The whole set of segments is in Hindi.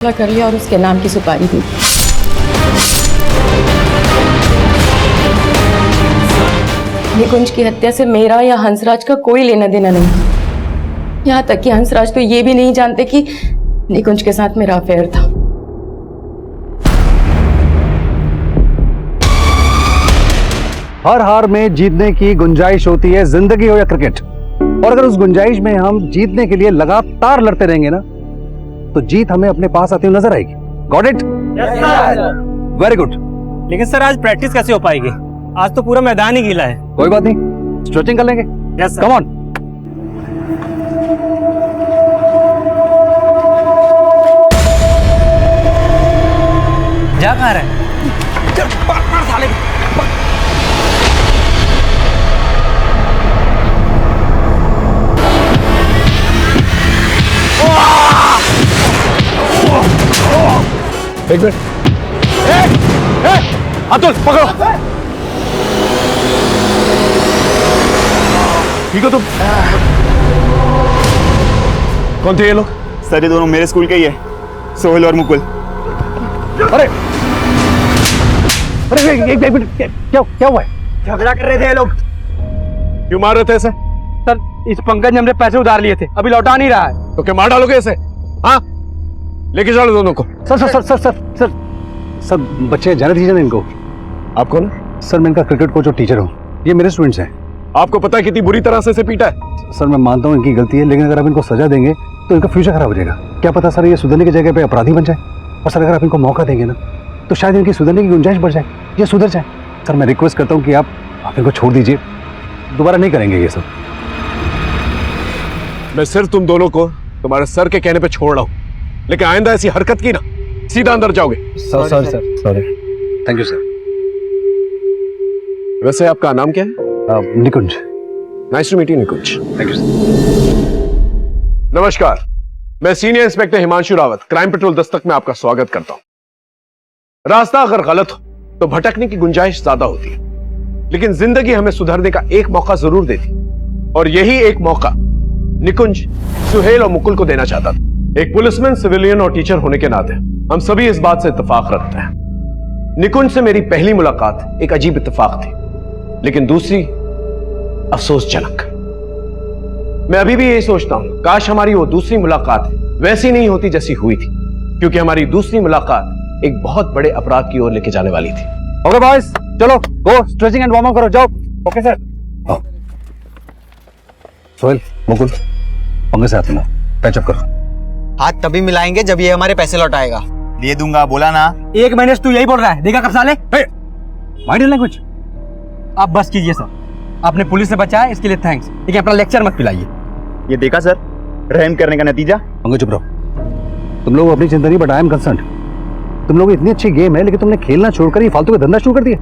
कर लिया और उसके नाम की सुपारी दी। निकुंज की हत्या से मेरा या हंसराज का कोई लेना देना नहीं। यहाँ तक कि हंसराज तो ये भी नहीं जानते कि निकुंज के साथ मेरा अफेयर था। हर हार में जीतने की गुंजाइश होती है, जिंदगी हो या क्रिकेट। और अगर उस गुंजाइश में हम जीतने के लिए लगातार लड़ते रहेंगे ना, तो जीत हमें अपने पास आती हुई नजर आएगी। Got it? Very good. लेकिन सर आज प्रैक्टिस कैसे हो पाएगी? आज तो पूरा मैदान ही गीला है। कोई बात नहीं, स्ट्रेचिंग कर लेंगे। Yes sir. Come on. जा कहाँ रहा है? एक मिनट। अतुल पकड़ो। ठीक हो तुम? कौन थे ये लोग? सर ये दोनों मेरे स्कूल के ही है, सोहेल और मुकुल। अरे अरे एक मिनट, क्या हुआ है? झगड़ा कर रहे थे ये लोग। क्यों मार रहे थे ऐसे? सर इस पंकज ने हमसे पैसे उधार लिए थे, अभी लौटा नहीं रहा है। तो क्या मार डालोगे ऐसे? हाँ, लेके चलो दोनों को। Sir sir sir sir sir sir sir बच्चे जाने दीजिए ना इनको। आप कौन है? सर मैं इनका क्रिकेट कोच और टीचर हूँ। ये मेरे स्टूडेंट्स हैं। आपको पता है कितनी बुरी तरह से इसे पीटा है? सर मैं मानता हूँ इनकी गलती है, लेकिन अगर आप इनको सजा देंगे तो इनका फ्यूचर खराब हो जाएगा। क्या पता सर ये सुधरने की जगह पे अपराधी बन जाए। और सर अगर आप इनको मौका देंगे ना, तो शायद इनकी सुधरने की गुंजाइश बढ़ जाए, ये सुधर जाए। सर मैं रिक्वेस्ट करता हूँ कि आप इनको छोड़ दीजिए, दोबारा नहीं करेंगे ये सब। मैं सिर्फ तुम दोनों को तुम्हारे सर के कहने पे छोड़ रहा हूं, लेकिन आइंदा ऐसी हरकत की ना, सीधा अंदर जाओगे। Sorry sorry. Thank you sir. वैसे आपका नाम क्या है? Nikunj. Nice to meet you Nikunj. Thank you sir. नमस्कार, मैं senior inspector Himanshu Rawat, crime patrol Dastak में आपका स्वागत करता हूं। रास्ता अगर गलत हो तो भटकने की गुंजाइश ज्यादा होती है, लेकिन जिंदगी हमें सुधरने का एक मौका जरूर देती, और यही एक मौका निकुंज, सुहेल और मुकुल को देना चाहता था। एक पुलिसमैन, सिविलियन और टीचर होने के नाते हम सभी इस बात से इत्तेफाक रखते हैं। निकुंज से मेरी पहली मुलाकात एक अजीब इत्तेफाक थी, लेकिन दूसरी अफसोसजनक। मैं अभी भी यही सोचता हूं, काश हमारी वो दूसरी मुलाकात वैसी नहीं होती जैसी हुई थी, क्योंकि हमारी दूसरी मुलाकात एक बहुत बड़े अपराध की ओर लेके जाने वाली थी। ओके बॉयज, चलो go stretching and warm up करो, जाओ। Okay sir. सोहेल, मुकुल, पंकज से हाथ मिलाओ, पैचअप करो। हाथ तभी मिलाएंगे जब ये हमारे पैसे लौटाएगा। दे दूंगा, बोला ना। एक महीने से तू यही बोल रहा है, देखा कब साले? Mind language. आप बस कीजिए सर, आपने पुलिस से बचाया इसके लिए थैंक्स, लेकिन अपना लेक्चर मत पिलाइए। ये देखा सर, रहम करने का नतीजा। पंकज चुप रहो। तुम लोग अपनी चिंता नहीं, बट आई एम कंसर्न्ड। तुम लोग इतनी अच्छी गेम है, लेकिन तुमने खेलना छोड़कर ये फालतू का धंधा शुरू कर दिया।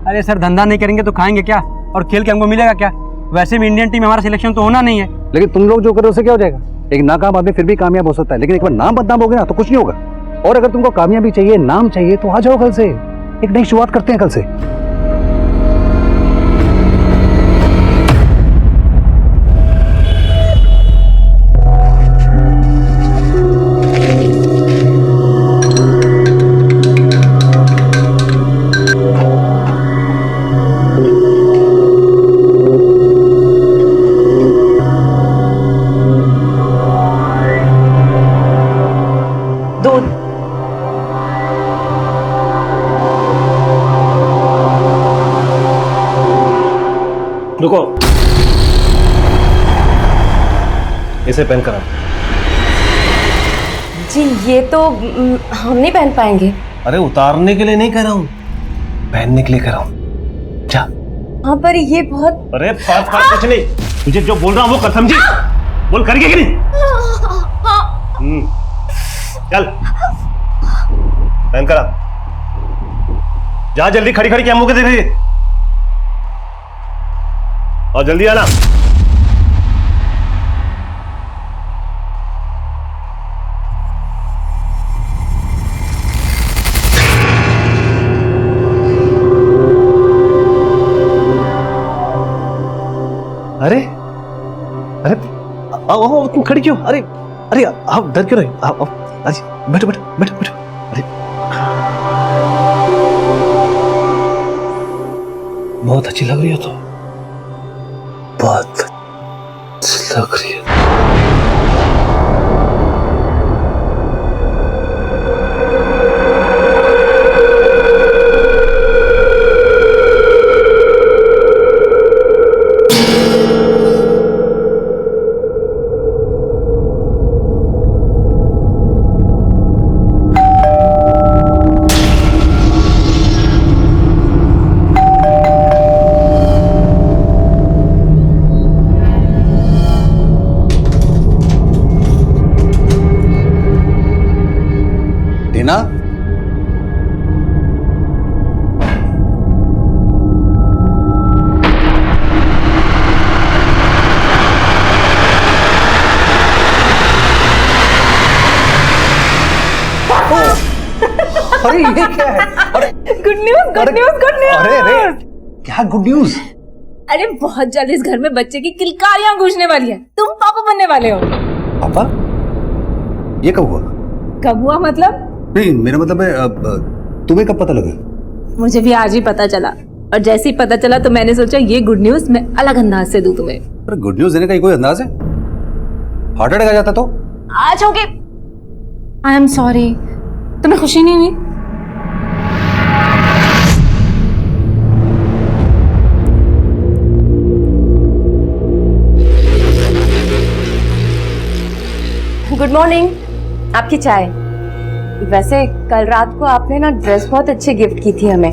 अरे सर धंधा नहीं करेंगे तो खाएंगे क्या, और खेल के हमको मिलेगा क्या? वैसे भी इंडियन टीम हमारा सिलेक्शन तो होना नहीं है। लेकिन तुम लोग जो कर रहे हो उससे क्या हो जाएगा? एक नाकाम आदमी फिर भी कामयाब हो सकता है, लेकिन एक बार नाम बदनाम हो गया ना तो कुछ नहीं होगा। और अगर तुमको कामयाबी चाहिए, नाम चाहिए, तो आ जाओ कल से, एक नई शुरुआत करते हैं कल से। रुको, इसे पहन कर आओ। जी ये तो हम नहीं पहन पाएंगे। अरे उतारने के लिए नहीं कह रहा हूं, पहनने के लिए कह रहा हूं। जा। हाँ पर ये बहुत। अरे बात कुछ नहीं, तुझे जो बोल रहा हूं वो कर, समझी? बोल, करेगी कि नहीं? चल पहन कर आ। जा जल्दी, खड़ी खड़ी क्या मुंह के देख रही है? और जल्दी आना। अरे अरे आओ आओ, तुम खड़ी क्यों? अरे अरे आप डर क्यों रहे? आओ आओ, बैठो बैठो। बैठो बैठो। अरे बहुत अच्छी लग रही हो तो। बहुत अच्छी लग रही है। टीना, अरे ये क्या है? अरे good news good news good news. अरे अरे क्या गुड न्यूज? अरे बहुत जल्द इस घर में बच्चे की किलकारियां गूंजने वाली है। तुम पापा बनने वाले हो। पापा? ये कब हुआ? कब हुआ मतलब? नहीं, मेरा मतलब है तुम्हें कब पता लगा? मुझे भी आज ही पता चला, और जैसे ही पता चला तो मैंने सोचा ये गुड न्यूज मैं अलग अंदाज से दूं तुम्हें। अरे गुड न्यूज देने का कोई अंदाज है? हार्ट अटैक आ जाता तो? आज होगे। आई एम सॉरी, तुम्हें खुशी नहीं हुई? गुड मॉर्निंग, आपकी चाय। वैसे कल रात को आपने ना ड्रेस बहुत अच्छी गिफ्ट की थी हमें,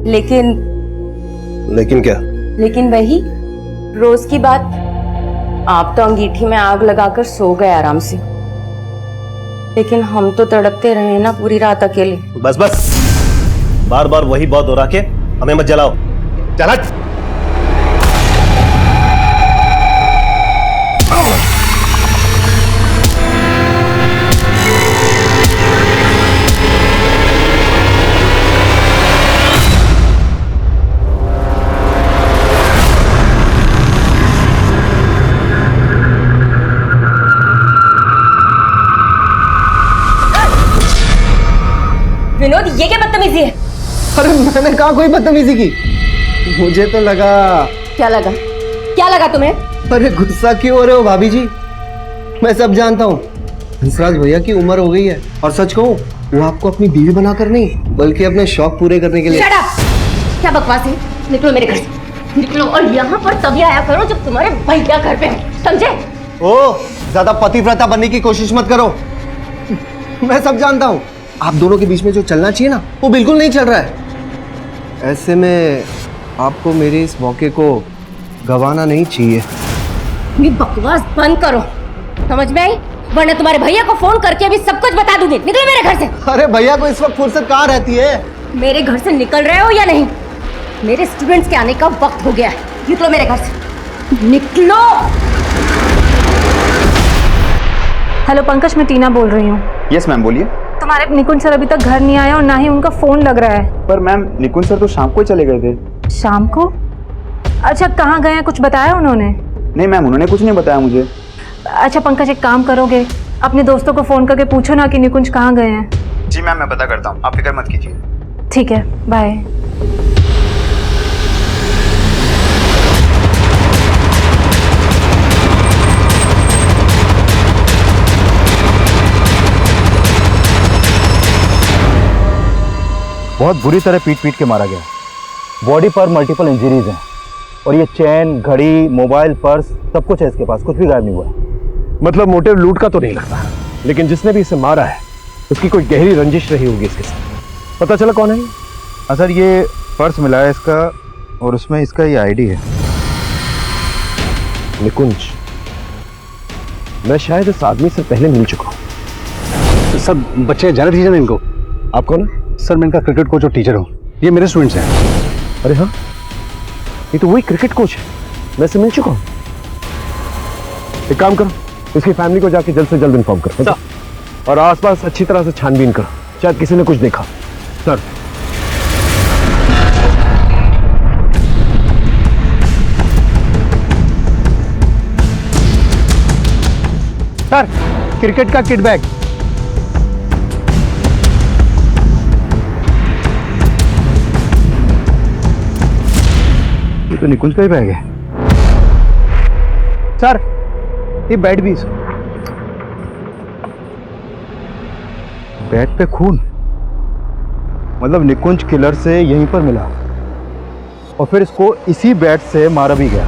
लेकिन क्या? लेकिन वही रोज की बात, आप तो अंगीठी में आग लगाकर सो गए आराम से, लेकिन हम तो तड़पते रहे ना पूरी रात अकेले। बस बस, बार बार वही बात दोहरा के हमें मत जलाओ। चल हट। विनोद, ये क्या बदतमीजी है? अरे मैंने कहा कोई बदतमीजी की? मुझे तो लगा। क्या लगा? क्या लगा तुम्हें? अरे गुस्सा क्यों हो रहे हो भाभी जी? मैं सब जानता हूँ। हंसराज भैया की उम्र हो गई है, और सच कहूँ वो आपको अपनी बीवी बनाकर नहीं बल्कि अपने शौक पूरे करने के लिए। Shut up! क्या बकवास है? निकलो मेरे घर से, निकलो। और यहाँ पर तभी आया करो जब तुम्हारे भैया घर पे हो, समझे? ओ, ज्यादा पतिव्रता बनने की कोशिश मत करो। मैं सब जानता हूँ। आप दोनों के बीच में जो चलना चाहिए ना, वो बिल्कुल नहीं चल रहा है। ऐसे में आपको मेरे इस मौके को गंवाना नहीं चाहिए। ये बकवास बंद करो, समझ में आई? वरना तुम्हारे भैया को फोन करके अभी सब कुछ बता दूंगी। निकलो मेरे घर से। अरे भैया को इस वक्त फुर्सत कहाँ रहती है? मेरे घर से निकल रहे हो या नहीं? मेरे स्टूडेंट्स के आने का वक्त हो गया है। निकलो मेरे घर से, निकलो। हेलो पंकज, मैं टीना बोल रही हूँ। यस मैम, बोलिए। तुम्हारे निकुंज सर अभी तक घर नहीं आया और ना ही उनका फोन लग रहा है। पर मैम, निकुंज सर तो शाम को ही चले गए थे। शाम को? अच्छा, कहाँ गए हैं, कुछ बताया उन्होंने? नहीं मैम, उन्होंने कुछ नहीं बताया मुझे। अच्छा पंकज, एक काम करोगे, अपने दोस्तों को फोन करके पूछो ना कि निकुंज कहाँ गए हैं। जी मैम, मैं पता करता हूँ, आप फिक्र मत कीजिए। ठीक है, बाय। बहुत बुरी तरह पीट पीट के मारा गया। बॉडी पर मल्टीपल इंजरीज हैं, और ये चैन, घड़ी, मोबाइल, पर्स सब कुछ है इसके पास, कुछ भी गायब नहीं हुआ है। मतलब मोटिव लूट का तो नहीं लगता, लेकिन जिसने भी इसे मारा है उसकी कोई गहरी रंजिश रही होगी इसके साथ। पता चला कौन है? हाँ सर, ये पर्स मिला है इसका, और उसमें इसका ये आईडी है। निकुंज, मैं शायद इस आदमी से पहले मिल चुका हूँ। सर बच्चे जाने दीजिए ना इनको। आप कौन है? सर मैं इनका क्रिकेट कोच और टीचर हूँ, ये मेरे स्टूडेंट्स हैं। अरे हाँ, ये तो वही क्रिकेट कोच है, मैं इससे मिल चुका हूँ। एक काम करो, इसकी फैमिली को जाके जल्द से जल्द इन्फॉर्म करो, और आसपास अच्छी तरह से छानबीन करो, शायद किसी ने कुछ देखा। सर सर, क्रिकेट का किट बैग। तो निकुंज का ही बैग है। सर ये बेड भी बेड पे खून, मतलब निकुंज किलर से यहीं पर मिला और फिर इसको इसी बेड से मारा भी गया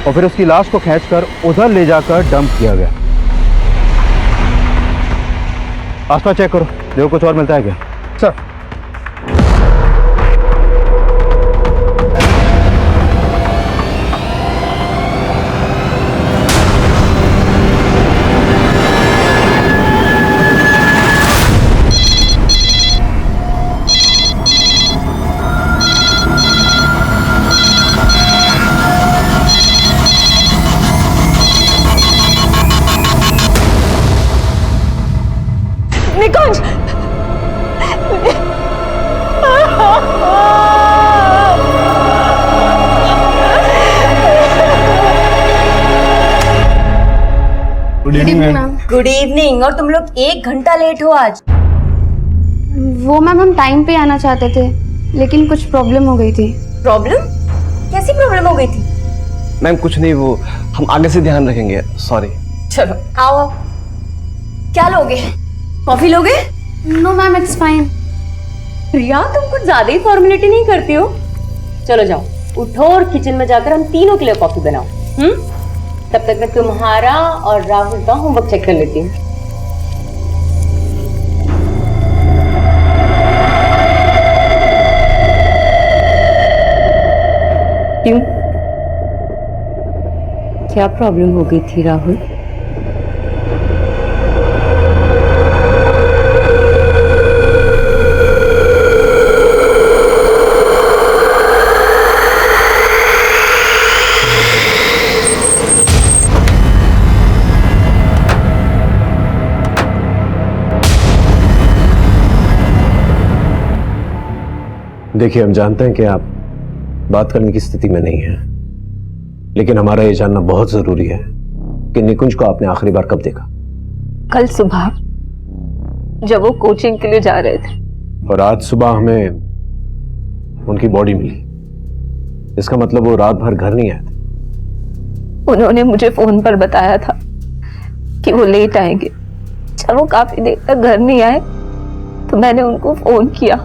और फिर उसकी लाश को खींचकर उधर ले जाकर डंप किया गया। आसपास चेक करो, देखो कुछ और मिलता है क्या। सर निकुंज, गुड इवनिंग। और तुम लोग 1 घंटा लेट हो आज। वो मैम हम टाइम पे आना चाहते थे लेकिन कुछ प्रॉब्लम हो गई थी। प्रॉब्लम? कैसी प्रॉब्लम हो गई थी? मैम कुछ नहीं, वो हम आगे से ध्यान रखेंगे, सॉरी। चलो आओ। क्या लोगे? कॉफी लोगे? No ma'am it's fine. Priya तुम कुछ ज्यादा ही फॉर्मेलिटी नहीं करती हो। चलो जाओ, उठो और किचन में जाकर हम तीनों के लिए कॉफी बनाओ। तब तक मैं तुम्हारा और राहुल का होमवर्क चेक कर लेती हूँ। क्यों? क्या प्रॉब्लम हो गई थी राहुल? देखिए, हम जानते हैं कि आप बात करने की स्थिति में नहीं है, लेकिन हमारा ये जानना बहुत जरूरी है कि निकुंज को आपने आखिरी बार कब देखा? कल सुबह जब वो कोचिंग के लिए जा रहे थे। और आज सुबह हमें उनकी बॉडी मिली। इसका मतलब वो रात भर घर नहीं आए थे। उन्होंने मुझे फोन पर बताया था कि वो लेट आएंगे। जब वो काफी देर तक घर नहीं आए तो मैंने उनको फोन किया,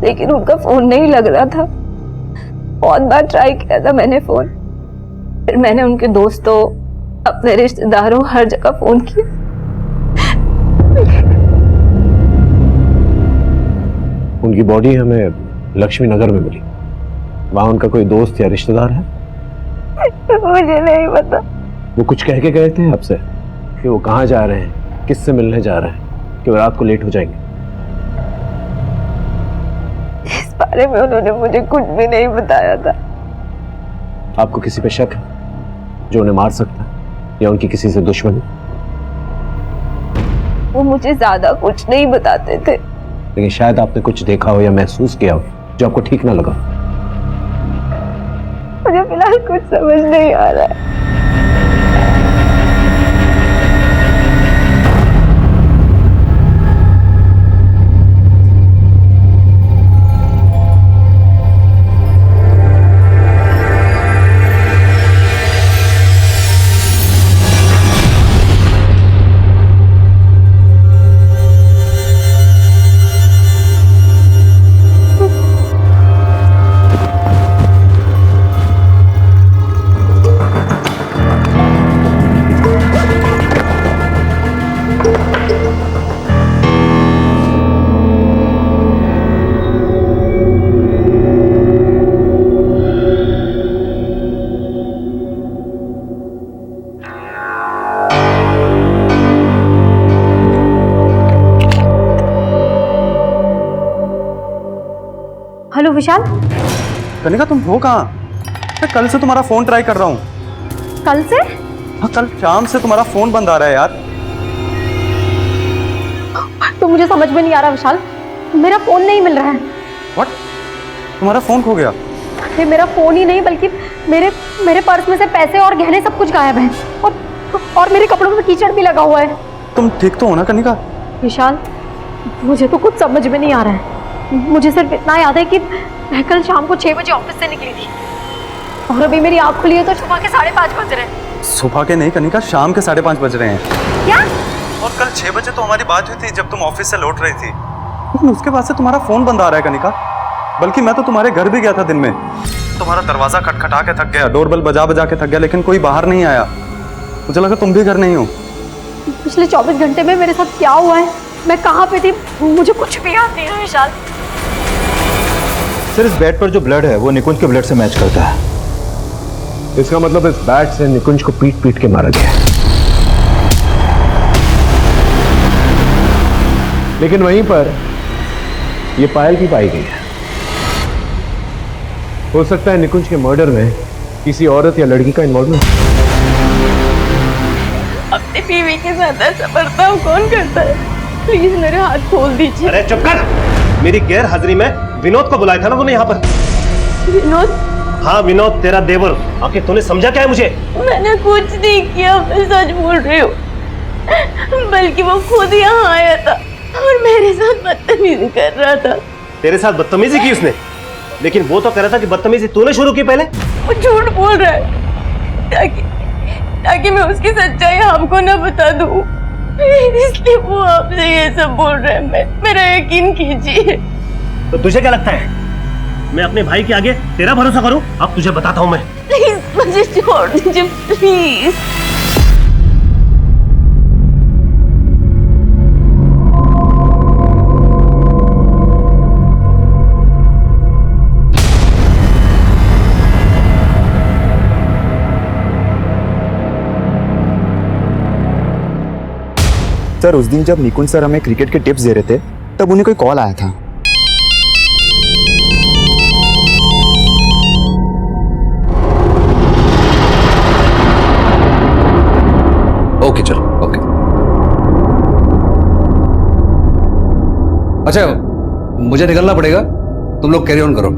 लेकिन उनका फोन नहीं लग रहा था। बहुत बार ट्राई किया था मैंने फोन। फिर मैंने उनके दोस्तों, अपने रिश्तेदारों, हर जगह फोन किया। उनकी बॉडी हमें लक्ष्मी नगर में मिली। वहां उनका कोई दोस्त या रिश्तेदार है? मुझे नहीं पता। वो कुछ कह के गए थे आपसे कि वो कहाँ जा रहे हैं, किससे मिलने जा रहे हैं, कि वो रात को लेट हो जाएंगे? इस बारे में उन्होंने मुझे कुछ भी नहीं बताया था। आपको किसी पे शक है जो उन्हें मार सकता है या उनकी किसी से दुश्मनी? वो मुझे ज्यादा कुछ नहीं बताते थे, लेकिन शायद आपने कुछ देखा हो या महसूस किया हो जो आपको ठीक ना लगा। मुझे फिलहाल कुछ समझ नहीं आ रहा है। हेलो विशाल। कनिका तुम हो कहाँ? मैं कल से तुम्हारा फोन ट्राई कर रहा हूँ। कल से? हाँ, कल शाम से तुम्हारा फोन बंद आ रहा है यार। तो मुझे समझ में नहीं आ रहा विशाल, मेरा फोन नहीं मिल रहा है। व्हाट? तुम्हारा फोन खो गया? ये मेरा फोन ही नहीं बल्कि मेरे पर्स में से पैसे और गहने सब कुछ गायब हैं और मेरे कपड़ों में कीचड़ भी लगा हुआ है। तुम ठीक तो हो ना कनिका? विशाल, मुझे तो कुछ समझ में नहीं आ रहा है। मुझे सिर्फ इतना याद है कि मैं कल शाम को 6 बजे ऑफिस से निकली थी और अभी मेरी आँख खुली है तो सुबह के 5:30 बज रहे हैं। सुबह के नहीं कनिका, शाम के 5:30 बज रहे हैं। क्या? और कल 6 बजे तो हमारी बात हुई थी जब तुम ऑफिस से लौट रही थी, लेकिन उसके बाद से तुम्हारा फोन बंद आ रहा है कनिका। बल्कि मैं तो तुम्हारे घर भी गया था दिन में, तुम्हारा दरवाजा खटखटा के थक गया, डोरबेल बजा बजा के थक गया, लेकिन कोई बाहर नहीं आया। मुझे लगा तुम भी घर नहीं हो। पिछले 24 घंटे में मेरे साथ क्या हुआ है, मैं कहाँ पे थी, मुझे कुछ भी याद नहीं है विशाल। सर, इस बेड पर जो ब्लड है वो निकुंज के ब्लड से मैच करता है। इसका मतलब इस बैट से निकुंज को पीट पीट के मारा गया है। लेकिन वहीं पर ये पायल भी पाई गई है। हो सकता है निकुंज के मर्डर में किसी औरत या लड़की का इन्वॉल्वमेंट। अपनी बीवी के साथ ऐसा बर्ताव कौन करता है? प्लीज मेरे हाथ खोल दीजिए। अरे चुप कर! मेरी गैर हाजिरी में विनोद को बुलाया था ना तूने यहाँ पर। विनोद? हाँ विनोद, तेरा देवर। आखिर तूने समझा क्या है मुझे? मैंने कुछ नहीं किया, मैं सच बोल रही हूँ। बल्कि वो खुद यहाँ आया था और मेरे साथ बदतमीजी कर रहा था। तेरे साथ बदतमीजी की उसने? लेकिन वो तो कह रहा था कि बदतमीजी तूने शुरू की पहले। वो झूठ बोल रहा है ताकि मैं उसकी सच्चाई आपको ना बता दूं, इसलिए वो आपसे ये सब बोल रहा है। मेरा यकीन कीजिए। तो तुझे क्या लगता है मैं अपने भाई के आगे तेरा भरोसा करूं? अब तुझे बताता हूं मैं। प्लीज मुझे छोड़ दीजिए, प्लीज। सर, उस दिन जब निकुंज सर हमें क्रिकेट के टिप्स दे रहे थे तब उन्हें कोई कॉल आया था। ओके चलो, ओके। अच्छा, मुझे निकलना पड़ेगा, तुम लोग कैरी ऑन करो।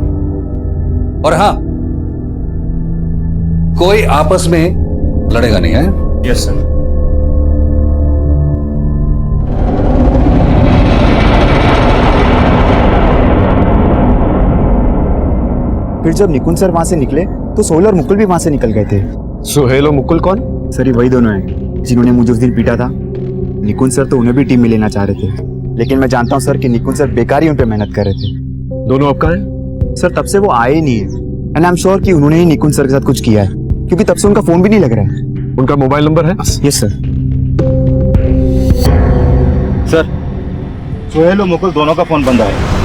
और हाँ, कोई आपस में लड़ेगा नहीं है? Yes sir. फिर जब निकुंज सर वहां से निकले तो सोहेल और मुकुल भी वहां से निकल गए थे। सुहेल और मुकुल कौन? सर, ये वही दोनों हैं जिन्होंने मुझे उस दिन पीटा था। निकुंज सर तो उन्हें भी टीम में लेना चाह रहे थे, लेकिन मैं जानता हूं सर कि निकुंज सर बेकार ही उन पे मेहनत कर रहे थे। दोनों अब कहाँ हैं? सर, तब से वो आए ही नहीं है, एंड आई एम श्योर कि उन्होंने ही निकुंज सर के साथ कुछ किया है, क्योंकि तब से उनका फोन भी नहीं लग रहा है। उनका मोबाइल नंबर है? Yes sir. सर, सोहेल और मुकुल दोनों का फोन बंद है।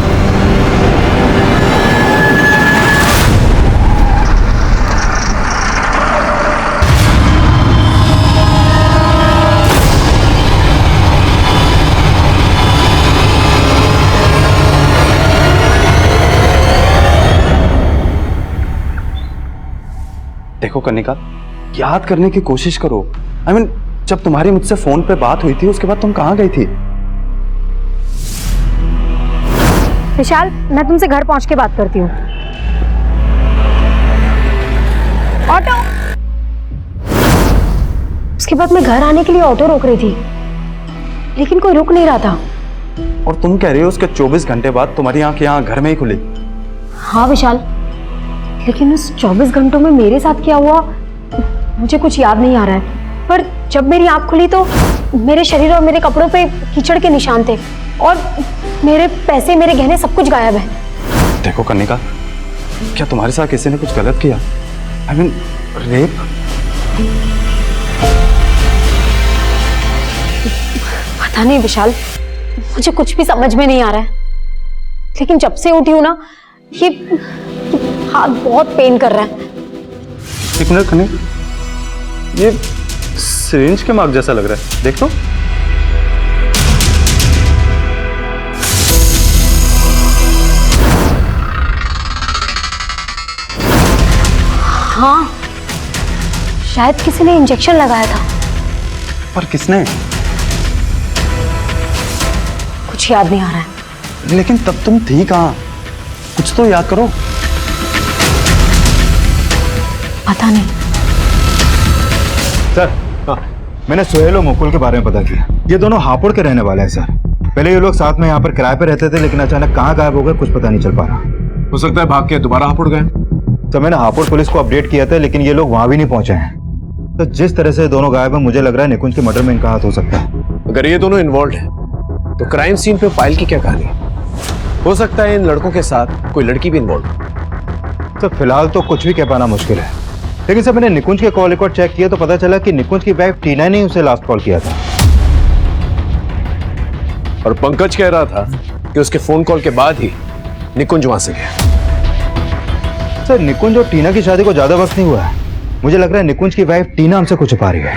देखो कनिका, याद करने की कोशिश करो। I mean, जब तुम्हारी मुझसे फोन पे बात हुई थी उसके बाद तुम कहाँ गई थी? विशाल, मैं तुमसे घर पहुंच के बात करती हूँ। ऑटो। उसके बाद मैं घर आने के लिए ऑटो रोक रही थी, लेकिन कोई रुक नहीं रहा था। और तुम कह रही हो उसके 24 घंटे बाद तुम्हारी आंख यहाँ घर में ही खुली? हाँ विशाल, लेकिन उस 24 घंटों में मेरे साथ क्या हुआ मुझे कुछ याद नहीं आ रहा है। पर जब मेरी आंख खुली तो मेरे शरीर और मेरे कपड़ों पे कीचड़ के निशान थे और मेरे पैसे, मेरे गहने, सब कुछ गायब है। देखो कनिका, क्या तुम्हारे साथ किसी ने कुछ गलत किया? I mean, rape? पता नहीं विशाल, मुझे कुछ भी समझ में नहीं आ रहा है। लेकिन जब से उठी हूं ना, ये हाथ बहुत पेन कर रहा है। एक मिनट कनिका, ये सिरिंज के मार्क जैसा लग रहा है, देख तो। हाँ, शायद किसी ने इंजेक्शन लगाया था। पर किसने? कुछ याद नहीं आ रहा है। लेकिन तब तुम थी कहाँ? कुछ तो याद करो। पता नहीं। सर, मैंने सोहेल और मुकुल के बारे में पता किया। ये दोनों हापुड़ के रहने वाले हैं सर। पहले ये लोग साथ में यहाँ पर किराए पे रहते थे, लेकिन अचानक कहाँ गायब हो गए कुछ पता नहीं चल पा रहा। हो सकता है भाग के दोबारा हापुड़ गए। तो मैंने हापुड़ पुलिस को अपडेट किया था, लेकिन ये लोग वहां भी नहीं पहुंचे हैं। तो जिस तरह से दोनों गायब हैं, मुझे लग रहा है निकुंज के मर्डर में इनका हाथ हो सकता है। अगर ये दोनों इन्वॉल्व हैं, तो क्राइम सीन पे पायल की क्या कहानी है? हो सकता है इन लड़कों के साथ कोई लड़की भी इन्वॉल्व हो। तो फिलहाल तो कुछ भी कह पाना मुश्किल है, लेकिन सर मैंने निकुंज के कॉल रिकॉर्ड चेक किया तो पता चला कि निकुंज की वाइफ टीना ने उसे लास्ट कॉल किया था। और पंकज कह रहा था कि उसके फोन कॉल के बाद ही निकुंज वहां से गया। सर निकुंज और टीना की शादी को ज्यादा वक्त नहीं हुआ है। मुझे लग रहा है निकुंज की वाइफ टीना हमसे कुछ छुपा रही है।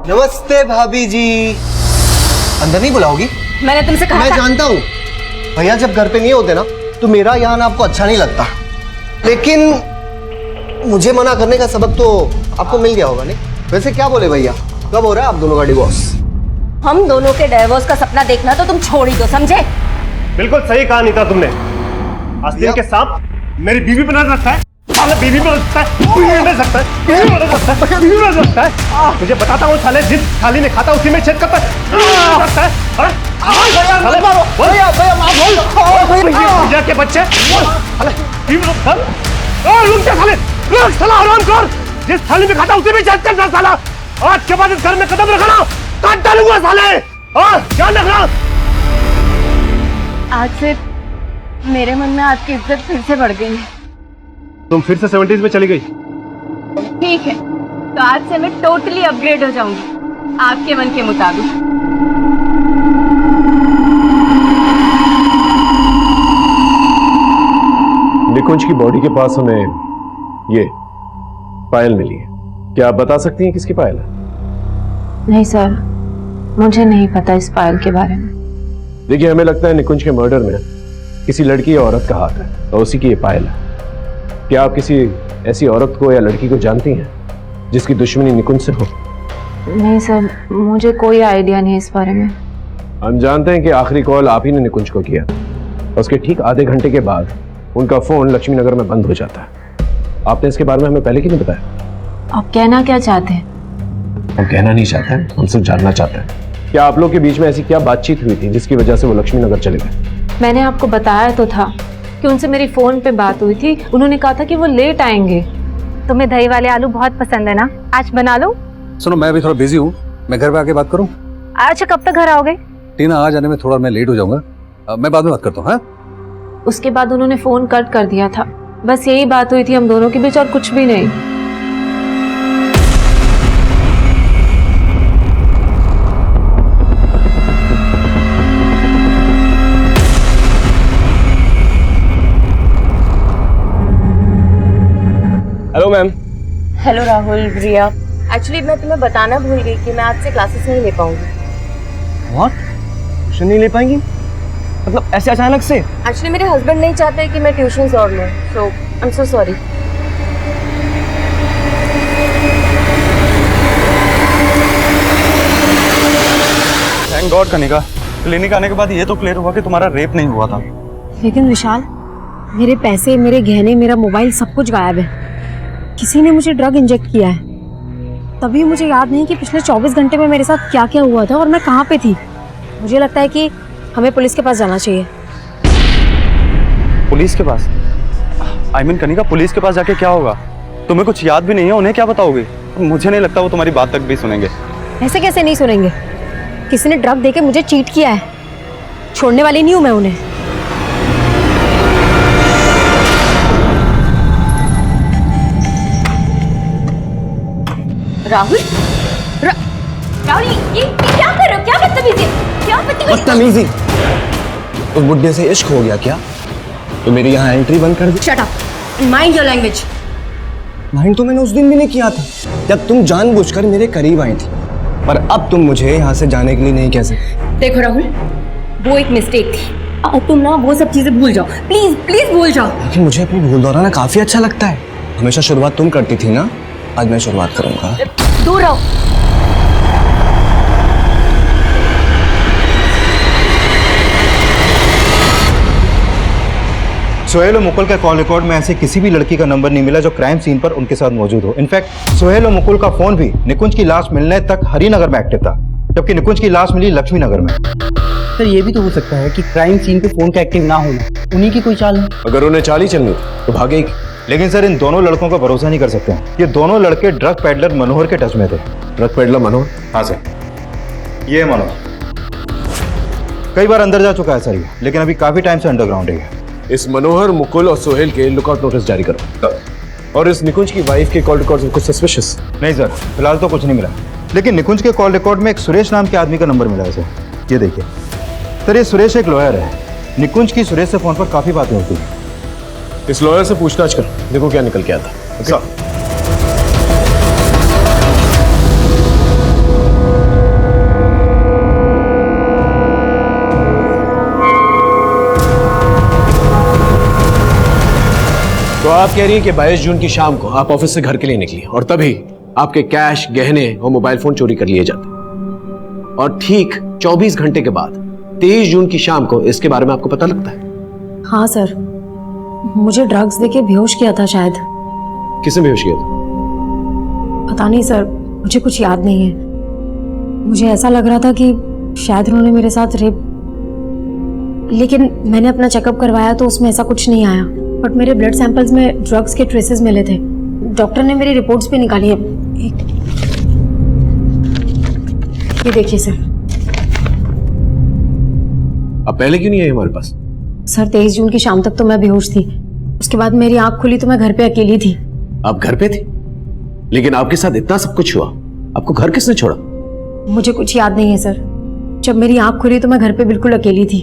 नमस्ते भाभी जी। अंदर नहीं बुलाओगी? मैंने तुमसे कहा मैं था। जानता हूँ भैया जब घर पे नहीं होते ना तो मेरा यहाँ आपको अच्छा नहीं लगता, लेकिन मुझे मना करने का सबक तो आपको मिल गया होगा नहीं? वैसे क्या बोले भैया, कब हो रहा है आप दोनों का डिवोर्स? हम दोनों के डिवोर्स का सपना देखना तो तुम छोड़ ही दो, समझे? बिल्कुल सही कहा नीता तुमने। आस्तीन के सांप मेरी बीवी बना सकता है, साले बीवी बना सकता है, बीवी बना सकता है, बीवी बना सकता है, बीवी बना सकता है। तुझे बताता हूँ साले, जिस थाली में खाता उसी में छेद करता है। भैया के बच्चे जिस थाली में खाता उसी में छेद करता साला। आज के बाद इस घर में कदम रखना काट डालूंगा साले। ध्यान रखना। आज से मेरे मन में आपकी इज्जत फिर से बढ़ गई है। तुम फिर से 70s में चली गई। ठीक है, तो आज से मैं टोटली अपग्रेड हो जाऊंगी आपके मन के मुताबिक। निकुंज की बॉडी के पास हमें ये पायल मिली है। क्या आप बता सकती हैं किसकी पायल है? नहीं सर, मुझे नहीं पता इस पायल के बारे में। देखिए, हमें लगता है निकुंज के मर्डर में किसी लड़की या औरत का हाथ है और उसी की ये पायल है। क्या आप किसी ऐसी औरत को या लड़की को जानती हैं जिसकी दुश्मनी निकुंज से हो? नहीं सर, मुझे कोई आइडिया नहीं इस बारे में। हम जानते हैं कि आखिरी कॉल आप ही ने निकुंज को किया था। उसके ठीक आधे घंटे के बाद उनका फोन लक्ष्मी नगर में बंद हो जाता है। आपने इसके बारे में हमें पहले क्यों नहीं बताया? आप कहना क्या चाहते हैं? हम कहना नहीं चाहते हैं, हम सिर्फ जानना चाहते हैं। क्या आप लोग के बीच में ऐसी क्या बातचीत हुई थी जिसकी वजह से वो लक्ष्मी नगर चले गए? मैंने आपको बताया तो था कि उनसे मेरी फोन पे बात हुई थी। उन्होंने कहा था कि वो लेट आएंगे। तुम्हें दही वाले आलू बहुत पसंद है ना, आज बना लो। सुनो, मैं अभी थोड़ा बिजी हूँ, मैं घर पे आके बात करूँ? अच्छा, कब तक घर आओगे? टीना आ जाने में थोड़ा मैं लेट हो जाऊंगा, मैं बाद में बात करता हूँ। हाँ, उसके बाद उन्होंने फोन कट कर दिया था। बस यही बात हुई थी हम दोनों के बीच और कुछ भी नहीं। Hello ma'am. हेलो राहुल, रिया। एक्चुअली मैं तुम्हें बताना भूल गई कि मैं आज से क्लासेस नहीं ले पाऊंगी। व्हाट? ट्यूशन नहीं ले पाएंगी? मतलब ऐसे अचानक से? एक्चुअली मेरे हस्बैंड नहीं चाहते कि मैं ट्यूशन और लूँ, so I am so sorry. Thank God Kanika, clinic आने के बाद ये तो क्लियर हुआ कि तुम्हारा रेप नहीं हुआ था। लेकिन विशाल, मेरे पैसे, मेरे गहने, मेरा मोबाइल सब कुछ गायब है। किसी ने मुझे ड्रग इंजेक्ट किया है। तभी मुझे याद नहीं कि पिछले 24 घंटे में मेरे साथ क्या क्या हुआ था और मैं कहाँ पे थी। मुझे लगता है कि हमें पुलिस के पास जाना चाहिए। पुलिस के पास? आई मीन कनिका, पुलिस के पास जाके क्या होगा? तुम्हें कुछ याद भी नहीं है, उन्हें क्या बताओगे? मुझे नहीं लगता वो तुम्हारी बात तक भी सुनेंगे। ऐसे कैसे नहीं सुनेंगे? किसी ने ड्रग देके मुझे चीट किया है, छोड़ने वाली नहीं हूं मैं उन्हें। राहुल, राहुल, ये क्या कर रहे हो? क्या बदतमीजी? क्या बदतमीजी? उस बुड्ढे से इश्क हो गया क्या? तो मेरी यहाँ एंट्री बंद कर दी। Shut up, mind your language. Mind तो मैंने उस दिन भी नहीं किया था जब तुम जानबूझकर मेरे करीब आई थी, पर अब तुम मुझे यहाँ से जाने के लिए नहीं कह सकते। देखो राहुल, वो एक मिस्टेक थी और तुम ना वो सब चीजें भूल जाओ, प्लीज प्लीज भूल जाओ। लेकिन मुझे अपनी भूल दोहराना काफी अच्छा लगता है। हमेशा शुरुआत तुम करती थी ना, आज मैं शुरुआत करूंगा। दूर रहो। सोहेल और मुकुल का कॉल रिकॉर्ड में ऐसे किसी भी लड़की का नंबर नहीं मिला जो क्राइम सीन पर उनके साथ मौजूद हो। इनफैक्ट सोहेल और मुकुल का फोन भी निकुंज की लाश मिलने तक हरिनगर में एक्टिव था, जबकि निकुंज की लाश मिली लक्ष्मी नगर में। सर ये भी तो हो सकता है कि क्राइम सीन पे फोन का एक्टिव ना होना उन्हीं की कोई चाल है। अगर उन्हें चाल ही चलनी तो भागे ही। लेकिन सर इन दोनों लड़कों का भरोसा नहीं कर सकते हैं। ये दोनों लड़के ड्रग पेडलर मनोहर के टच में थे। ड्रग पेडलर मनोहर? हाँ सर, ये है मनोहर। कई बार अंदर जा चुका है सर ये, लेकिन अभी काफी टाइम से अंडरग्राउंड है। इस मनोहर, मुकुल और सोहेल के लुकआउट नोटिस जारी करो। और इस निकुंज की वाइफ के कॉल रिकॉर्ड में कुछ सस्पिशियस? नहीं सर, फिलहाल तो कुछ नहीं मिला, लेकिन निकुंज के कॉल रिकॉर्ड में एक सुरेश नाम के आदमी का नंबर मिला है सर। ये देखिए सर, ये सुरेश एक लॉयर है। निकुंज की सुरेश से फोन पर काफी बातें होती है। इस लॉयर से पूछताछ कर, देखो क्या निकल के आता है। सर तो आप कह रही हैं कि 22 जून की शाम को आप ऑफिस से घर के लिए निकली और तभी आपके कैश, गहने और मोबाइल फोन चोरी कर लिए जाते, और ठीक 24 घंटे के बाद 23 जून की शाम को इसके बारे में आपको पता लगता है? हाँ सर, मुझे ड्रग्स देके बेहोश किया था शायद। किसने बेहोश किया था? पता नहीं सर, मुझे कुछ याद नहीं है। मुझे ऐसा लग रहा था कि शायद उन्होंने मेरे साथ रेप, लेकिन मैंने अपना चेकअप करवाया तो उसमें ऐसा कुछ नहीं आया। बट मेरे ब्लड सैंपल्स में ड्रग्स के ट्रेसेस मिले थे। डॉक्टर ने मेरी रिपोर्ट्स भी निकाली है। ये देखिए सर। अब पहले क्यों नहीं आई हमारे पास? सर 23 जून की शाम तक तो मैं बेहोश थी। उसके बाद मेरी आंख खुली तो मैं घर पे अकेली थी। आप घर पे थी, लेकिन आपके साथ इतना सब कुछ हुआ, आपको घर किसने छोड़ा? मुझे कुछ याद नहीं है सर। जब मेरी आंख खुली तो मैं घर पे बिल्कुल अकेली थी।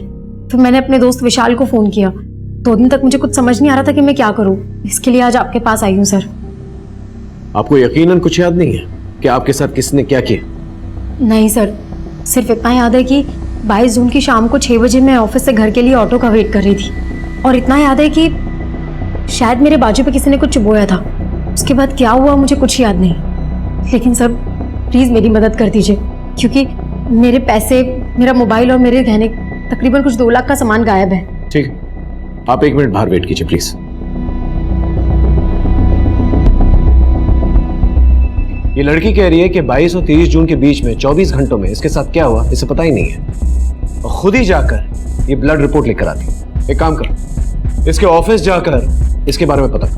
फिर मैंने अपने दोस्त विशाल को फोन किया। 2 दिन तक मुझे कुछ समझ नहीं आ रहा था कि मैं क्या करूं। इसके लिए आज आपके पास आई हूं सर। आपको यकीनन कुछ याद नहीं है कि आपके साथ किसने क्या किया? नहीं सर, सिर्फ इतना याद है कि 22 जून की शाम को 6 बजे मैं ऑफिस से घर के लिए ऑटो का वेट कर रही थी, और इतना याद है कि शायद मेरे बाजू पे किसी ने कुछ चुभोया था। उसके बाद क्या हुआ मुझे कुछ याद नहीं। लेकिन सर प्लीज मेरी मदद कर दीजिए, क्योंकि मेरे पैसे, मेरा मोबाइल और मेरे गहने, तकरीबन कुछ 2 लाख का सामान गायब है। ठीक है, आप 1 मिनट बाहर वेट कीजिए प्लीज। ये लड़की कह रही है कि 22 और 23 जून के बीच में 24 घंटों में इसके साथ क्या हुआ इसे पता ही नहीं है, और खुद ही जाकर ये ब्लड रिपोर्ट लेकर आती। एक काम कर, इसके ऑफिस जाकर इसके बारे में पता कर।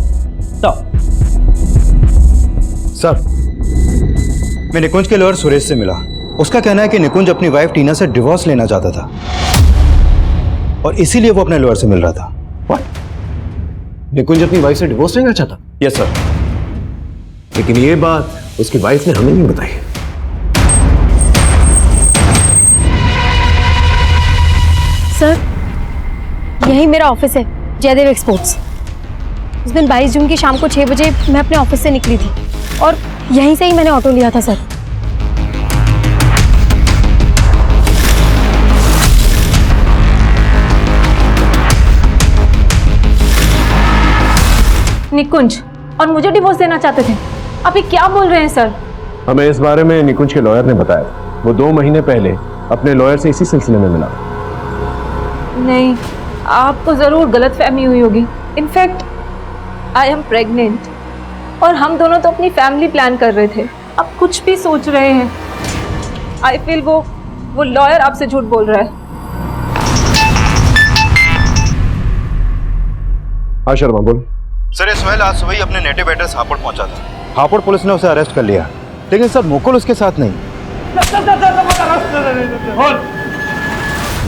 सर, मैं निकुंज के लॉयर सुरेश से मिला। उसका कहना है कि निकुंज अपनी वाइफ टीना से डिवोर्स लेना चाहता था और इसीलिए वो अपने लॉयर से मिल रहा था। निकुंज अपनी वाइफ से डिवोर्स लेना चाहता? Yes sir. लेकिन ये बात उसकी वाइफ ने हमें नहीं बताई। सर यही मेरा ऑफिस है, जयदेव एक्सपोर्ट्स। उस दिन 22 जून की शाम को 6 बजे मैं अपने ऑफिस से निकली थी और यहीं से ही मैंने ऑटो लिया था सर। निकुंज और मुझे डिवोर्स देना चाहते थे? आप ये क्या बोल रहे हैं सर? हमें इस बारे में निकुंज के लॉयर ने बताया। वो 2 महीने पहले अपने लॉयर से इसी सिलसिले में मिला। नहीं, आपको जरूर गलतफहमी हुई होगी। इनफैक्ट आई एम प्रेग्नेंट और हम दोनों तो अपनी फैमिली प्लान कर रहे थे। आप कुछ भी सोच रहे हैं। आई फील वो लॉयर आपसे झूठ बोल रहा है। हाँ शर्मा बोल। सर ये सोहेल आज सुबह ही अपने नेटिव एड्रेस हापुड़ पहुंचा था। हापुड़ पुलिस ने उसे अरेस्ट कर लिया, लेकिन सर मुकुल उसके साथ नहीं।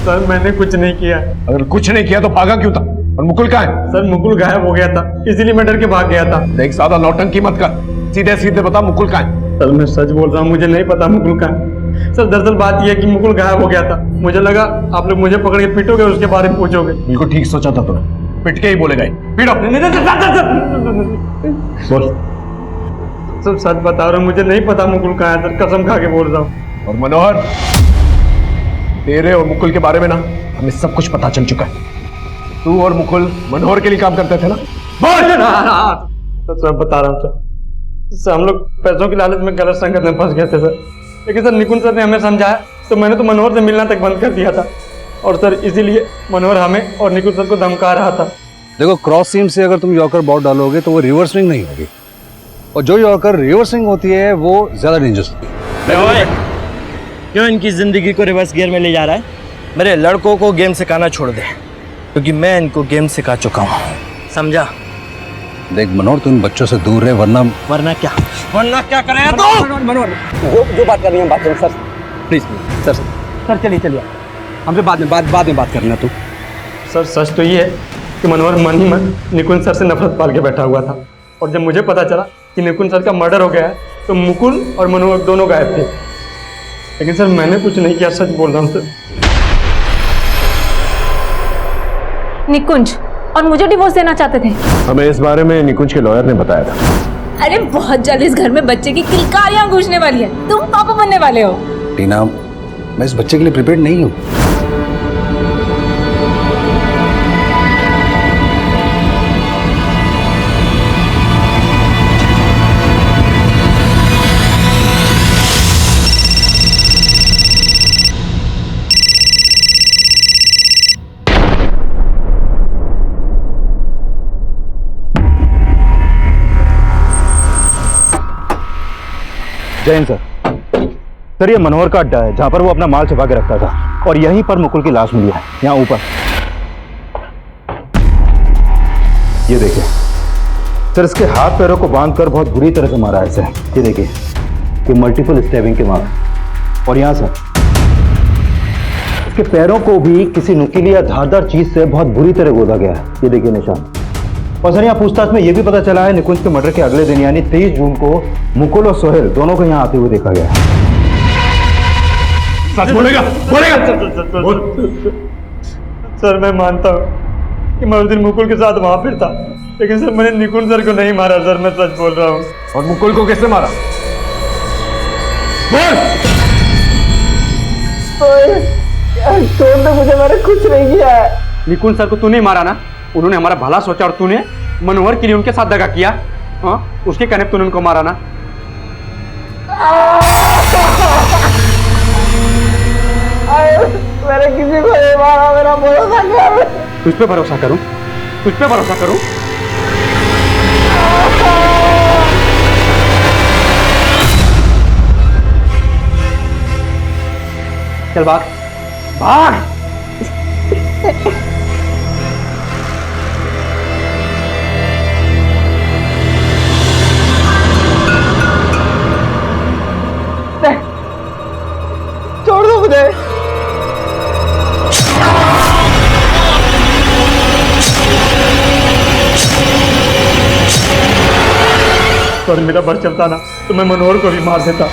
सर मैंने कुछ नहीं किया। अगर कुछ नहीं किया तो भागा क्यों था? और मुकुल कहाँ है? सर मुकुल गायब हो गया था, इसीलिए मैं डर के भाग गया था। देख ज्यादा नौटंकी मत कर, सीधे सीधे बता मुकुल कहाँ है? सर मैं सच बोल रहा हूँ, मुझे नहीं पता मुकुल कहाँ है। सर दरअसल बात यह है कि मुकुल गायब हो गया था। मुझे लगा आप लोग मुझे पकड़ के पीटोगे और उसके बारे में पूछोगे। बिल्कुल ठीक सोचा था तूने, पिट के ही बोलेगा। पीटो। बोल। सर सच बता रहा हूँ, मुझे नहीं पता मुकुल कहाँ है सर, कसम खा के बोल रहा हूँ। और मनोहर, तेरे और मुकुल के बारे में ना हमें सब कुछ पता चल चुका है। तू और मुकुल मनोहर के लिए काम करते थे ना? बोल। सर बता रहा हूँ सर, हम लोग पैसों की लालच में गलत संगत में फंस गए थे सर। लेकिन सर निकुंज सर ने हमें समझाया तो मैंने तो मनोहर से मिलना तक बंद कर दिया था, और सर इसीलिए मनोहर हमें और निकुंज सर को धमका रहा था। देखो, क्रॉस सीम से अगर तुम यॉर्कर बॉल डालोगे तो वो रिवर्स स्विंग नहीं होगी, और जो यॉर्कर रिवर्स स्विंग होती है वो ज्यादा डेंजरस होती है। क्यों इनकी जिंदगी को रिवर्स गियर में ले जा रहा है? मेरे लड़कों को गेम सिखाना छोड़ दे, क्योंकि मैं इनको गेम सिखा चुका हूँ, समझा? देख मनोहर, तुम बच्चों से दूर रहे, वरना क्या करेगा तू? मनोहर, जो बात करनी है बात करें सर, प्लीज सर। सर चलिए हमसे बाद में बात करना तू। सर सच तो ये है कि मनोहर मन ही मन निकुंज सर से नफरत पाल के बैठा हुआ था, और जब मुझे पता चला कि निकुंज सर का मर्डर हो गया है तो मुकुल और मनोहर दोनों गायब थे। लेकिन सर मैंने कुछ नहीं किया, सच बोल रहा हूँ सर। निकुंज और मुझे डिवोर्स देना चाहते थे। हमें इस बारे में निकुंज के लॉयर ने बताया था। अरे बहुत जल्द इस घर में बच्चे की किलकारियां गूंजने वाली है, तुम पापा बनने वाले हो। टीना, मैं इस बच्चे के लिए प्रिपेयर्ड नहीं हूँ। जैन सर, सर ये मनोहर का अड्डा है जहाँ पर वो अपना माल छुपा के रखता था, और यहीं पर मुकुल की लाश मिली है, यहाँ ऊपर। ये देखिए सर, इसके हाथ पैरों को बांधकर बहुत बुरी तरह से मारा है इसे। ये देखिए, ये मल्टीपल स्टैबिंग के मार्क, और यहाँ सर इसके पैरों को भी किसी नुकीली या धारदार चीज से बहुत बुरी तरह गोदा गया है। ये देखिए निशान। और सर यहाँ पूछताछ में यह भी पता चला है निकुंज के मर्डर के अगले दिन यानी 23 जून को मुकुल और सोहेल दोनों को यहाँ आते हुए देखा गया। सच बोलेगा? सर मैं मानता हूँ कि मैं उस दिन मुकुल के साथ वहां फिरता, लेकिन सर मैंने निकुंज सर को नहीं मारा सर, मैं सच बोल रहा हूँ। और मुकुल को किसने मारा? मैंने कुछ नहीं किया है। निकुंज सर को तूने मारा ना, उन्होंने हमारा भला सोचा और तूने मनोहर के लिए उनके साथ दगा किया। हाँ, उसके कहने पे तूने उनको मारा ना। मैंने किसी को नहीं मारा, मेरा भरोसा कर। तुझ पे भरोसा करूं? तुझ पे भरोसा करूं? चल भाग भाग। छोड़ दो मुझे। सर मेरा बस चलता ना तो मैं मनोहर को भी मार देता,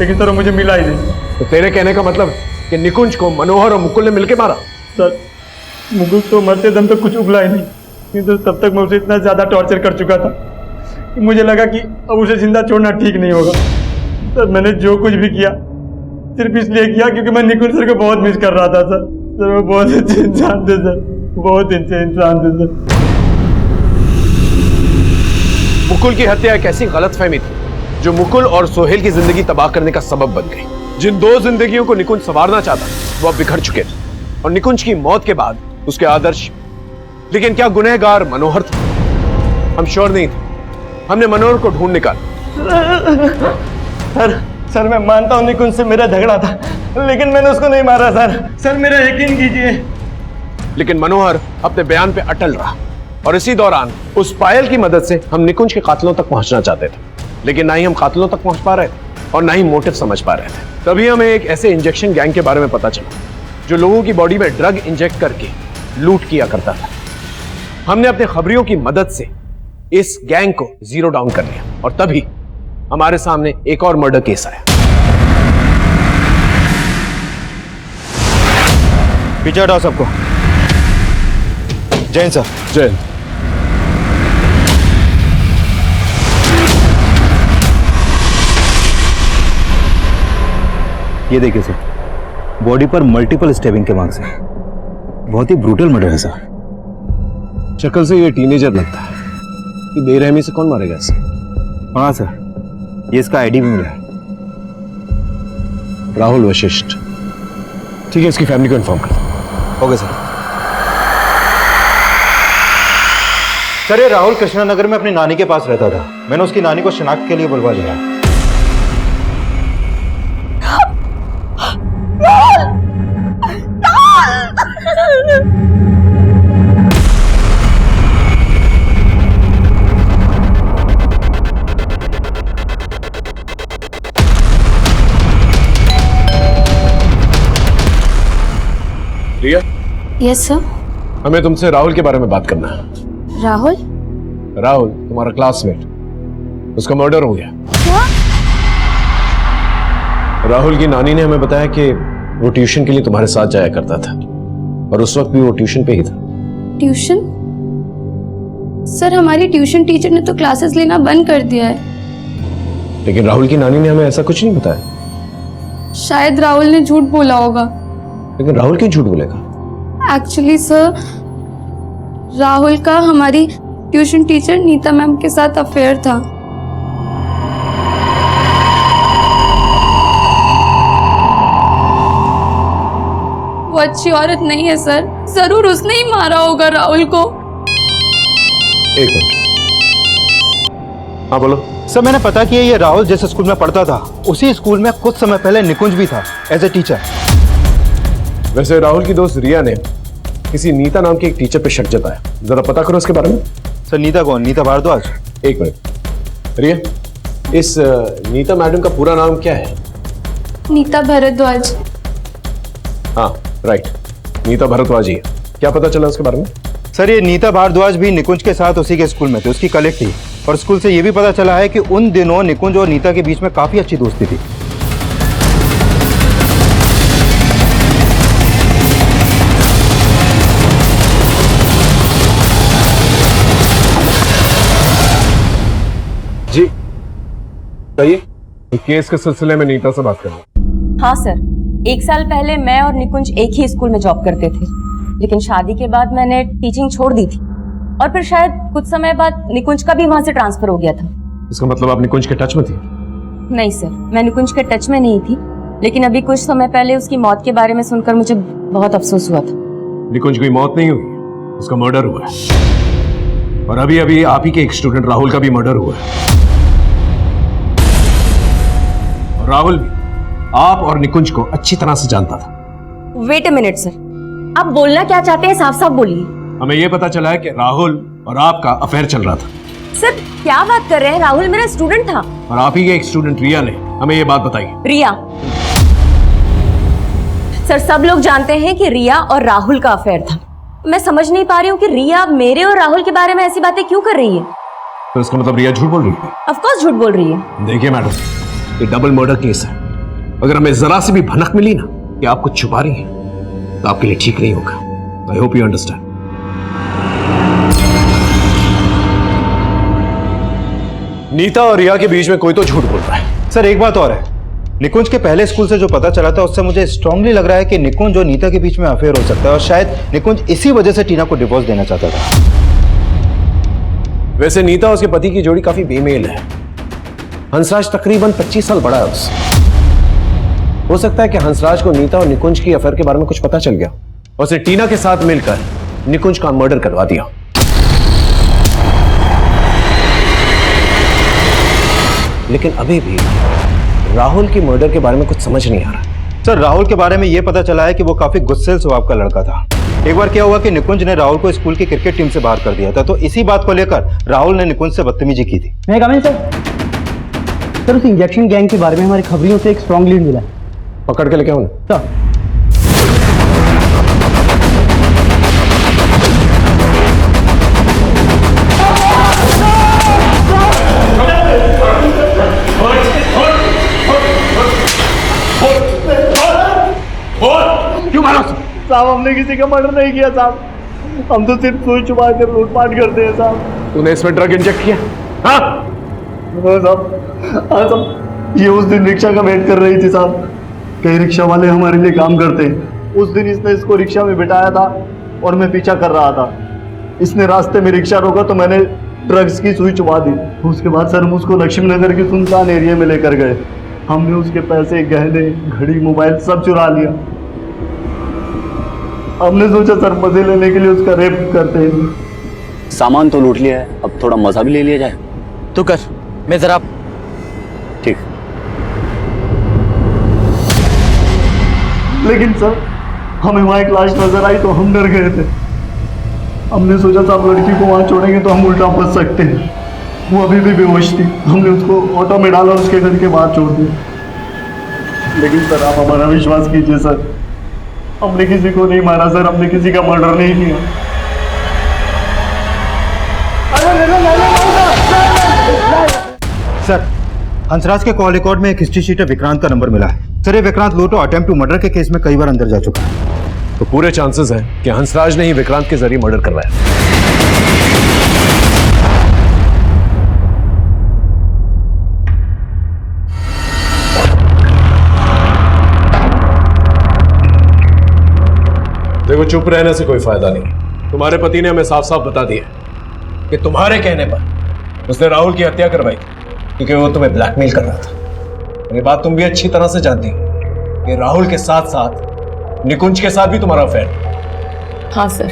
लेकिन सर मुझे मिला ही नहीं। तो तेरे कहने का मतलब कि निकुंज को मनोहर और मुकुल ने मिलकर मारा? सर मुकुल तो मरते दम तक कुछ उगला ही नहीं, किंतु तब तक मैं उसे इतना ज्यादा टॉर्चर कर चुका था कि मुझे लगा कि अब उसे जिंदा छोड़ना ठीक नहीं होगा। सर मैंने जो कुछ भी किया सिर्फ इसलिए किया क्योंकि मैं निकुंज सर को बहुत मिस कर रहा था। सर वो बहुत अच्छे इंसान थे सर, बहुत अच्छे इंसान थे सर। मुकुल की हत्या एक ऐसी गलतफहमी थी जो मुकुल और सोहेल की जिंदगी तबाह करने का सबब बन गई। जिन दो जिंदगियों को निकुंज संवारना चाहता वो अब बिखर चुके थे, और निकुंज की मौत के बाद उसके आदर्श। लेकिन क्या गुनहगार मनोहर था? हम श्योर नहीं थे। हमने मनोहर को ढूंढ निकाला। सर मैं मानता हूँ निकुंज से मेरा झगड़ा था, लेकिन मैंने उसको नहीं मारा सर। सर मेरा यकीन कीजिए। लेकिन मनोहर अपने बयान पे अटल रहा, और इसी दौरान उस पायल की मदद से हम निकुंज के कातिलों तक पहुंचना चाहते थे, लेकिन ना ही हम कातिलों तक पहुंच पा रहे थे और ना ही मोटिव समझ पा रहे थे। तभी हमें एक ऐसे इंजेक्शन गैंग के बारे में पता चला जो लोगों की बॉडी में ड्रग इंजेक्ट करके लूट किया करता था। हमने अपने खबरियों की मदद से इस गैंग को जीरो डाउन कर लिया, और तभी हमारे सामने एक और मर्डर केस आया। पीछे हटाओ सबको। जैन सर। जैन। ये देखिए सर, बॉडी पर मल्टीपल स्टेबिंग के मार्क्स हैं। बहुत ही ब्रूटल मर्डर है सर। शक्ल से ये टीनेजर लगता है कि बेरहमी से कौन मारेगा इसे? हाँ सर, ये इसका आईडी भी मिला है। राहुल वशिष्ठ। ठीक है, इसकी फैमिली को इन्फॉर्म कर। Okay sir. सर ये राहुल कृष्णानगर में अपनी नानी के पास रहता था। मैंने उसकी नानी को शिनाख्त के लिए बुलवा लिया। रिया, यस सर। हमें तुमसे राहुल के बारे में बात करना है। राहुल? राहुल तुम्हारा क्लासमेट, उसका मर्डर हो गया। क्या? राहुल की नानी ने हमें बताया कि वो ट्यूशन के लिए तुम्हारे साथ जाया करता था और उस वक्त भी वो ट्यूशन पे ही था। ट्यूशन? सर हमारी ट्यूशन टीचर ने तो क्लासेस लेना बंद कर दिया है। लेकिन राहुल की नानी ने हमें ऐसा कुछ नहीं बताया। शायद राहुल ने झूठ बोला होगा। लेकिन राहुल क्यों झूठ बोलेगा? एक्चुअली सर, राहुल का हमारी ट्यूशन टीचर नीता मैम के साथ अफेयर था। वो अच्छी औरत नहीं है सर, जरूर उसने ही मारा होगा राहुल को। एक मिनट, हाँ बोलो। सर मैंने पता किया ये राहुल जिस स्कूल में पढ़ता था उसी स्कूल में कुछ समय पहले निकुंज भी था एज ए टीचर। वैसे राहुल की दोस्त रिया ने किसी नीता नाम के एक टीचर पे शक जताया, जरा पता करो उसके बारे में। सर नीता कौन? नीता भारद्वाज? एक मिनट रिया, इस नीता मैडम का पूरा नाम क्या है? नीता भारद्वाज। हाँ राइट, नीता भारद्वाज ही है। क्या पता चला उसके बारे में? सर ये नीता भारद्वाज भी निकुंज के साथ उसी के स्कूल में थे, उसकी कलीग थी। और स्कूल से ये भी पता चला है कि उन दिनों निकुंज और नीता के बीच में काफी अच्छी दोस्ती थी। जी कहिए, केस के सिलसिले में नीता से बात करना। हाँ सर, 1 साल पहले मैं और निकुंज एक ही स्कूल में जॉब करते थे, लेकिन शादी के बाद मैंने टीचिंग छोड़ दी थी और फिर शायद कुछ समय बाद निकुंज का भी वहां से ट्रांसफर हो गया था। इसका मतलब आप निकुंज के टच में थी? नहीं सर, मैं निकुंज के टच में नहीं थी, लेकिन अभी कुछ समय पहले उसकी मौत के बारे में सुनकर मुझे बहुत अफसोस हुआ था। निकुंज की मौत नहीं हुई, उसका मर्डर हुआ है। और अभी अभी आप ही के एक स्टूडेंट राहुल का भी मर्डर हुआ है। और राहुल भी आप और निकुंज को अच्छी तरह से जानता था। वेट अ मिनट सर, आप बोलना क्या चाहते हैं साफ साफ बोलिए। हमें यह पता चला है कि राहुल और आपका अफेयर चल रहा था। सर क्या बात कर रहे हैं, राहुल मेरा स्टूडेंट था। और आप ही के एक स्टूडेंट रिया ने हमें यह बात बताई। रिया? सर सब लोग जानते हैं कि रिया और राहुल का अफेयर था। मैं समझ नहीं पा रही हूँ कि रिया मेरे और राहुल के बारे में ऐसी बातें क्यों कर रही है। तो इसका मतलब रिया झूठ बोल रही है? ऑफ कोर्स झूठ बोल रही है। देखिए मैडम, ये डबल मर्डर केस है। अगर हमें जरा सी भी भनक मिली ना कि आप कुछ छुपा रही हैं तो आपके लिए ठीक नहीं होगा। I hope you understand. Neeta और रिया के बीच में कोई तो झूठ बोल रहा है। सर एक बात और है, निकुंज के पहले स्कूल से जो पता चला था उससे मुझे स्ट्रांगली लग रहा है कि निकुंज और नीता के बीच में अफेयर हो सकता है और शायद निकुंज इसी वजह से टीना को डिवोर्स देना चाहता था। वैसे नीता और उसके पति की जोड़ी काफी बेमेल है। हंसराज तकरीबन 25 साल बड़ा है उससे। हो सकता है कि हंसराज को नीता और निकुंज की अफेयर के बारे में कुछ पता चल गया और उसे टीना के साथ मिलकर निकुंज का मर्डर करवा दिया। लेकिन अभी भी राहुल की मर्डर के बारे में कुछ समझ नहीं आ रहा। सर राहुल के बारे में यह पता चला है कि वो काफी गुस्सेल स्वभाव का लड़का था। एक बार क्या हुआ कि निकुंज ने राहुल को स्कूल की क्रिकेट टीम से बाहर कर दिया था, तो इसी बात को लेकर राहुल ने निकुंज से बदतमीजी की थी। मैं कमिंग सर, उस इंजेक्शन गैंग के बारे में हमारी खबरियों से एक स्ट्रॉन्ग लीड मिला है। पकड़ के लेके आओ ना। सर क्यों मारा? साहब हमने किसी का मर्डर नहीं किया साहब, हम तो सिर्फ सुई चुबा कर लूटपाट करते हैं साहब। तूने इसमें ड्रग इंजेक्ट किया? हाँ साहब, हाँ साहब, ये उस दिन रिक्शा का वेट कर रही थी साहब। कई रिक्शा वाले हमारे लिए काम करते हैं। उस दिन इसने इसको रिक्शा में बिठाया था और मैं पीछा कर रहा था। इसने रास्ते में रिक्शा रोका तो मैंने ड्रग्स की सुई चुबा दी। उसके बाद सर हम उसको लक्ष्मी नगर के सुनसान एरिया में लेकर गए। हमने उसके पैसे, गहने, घड़ी, मोबाइल सब चुरा लिया। हमने सोचा सर मजे लेने के लिए उसका रेप करते हैं। सामान तो लूट लिया है, अब थोड़ा मजा भी ले लिया जाए। तू कर, मैं जरा। ठीक। लेकिन सर हमें वहाँ एक लाश नजर आई तो हम डर गए थे। हमने सोचा था अब लड़की को वहाँ छोड़ेंगे तो हम उल्टा फंस सकते हैं। वो अभी भी बेहोश थी, हमने उसको ऑटो में डाला और उसके घर के बाहर छोड़ दिया। लेकिन सर आप हमारा विश्वास कीजिए सर, हमने किसी को नहीं मारा सर, हमने किसी का मर्डर नहीं किया। सर हंसराज के कॉल रिकॉर्ड में एक हिस्ट्री शीट विक्रांत का नंबर मिला है। सर ये विक्रांत लोटो अटेम्प्ट टू मर्डर के केस में कई बार अंदर जा चुका है। तो पूरे चांसेस हैं कि हंसराज ने ही विक्रांत के जरिए मर्डर करवाया। देखो चुप रहने से कोई फायदा नहीं। तुम्हारे पति ने हमें साफ साफ बता दिया कि तुम्हारे कहने पर उसने राहुल की हत्या करवाई क्योंकि वो तुम्हें ब्लैकमेल कर रहा था। ये बात तुम भी अच्छी तरह से जानती हो कि राहुल के साथ साथ निकुंज के साथ भी तुम्हारा अफेयर। हाँ सर,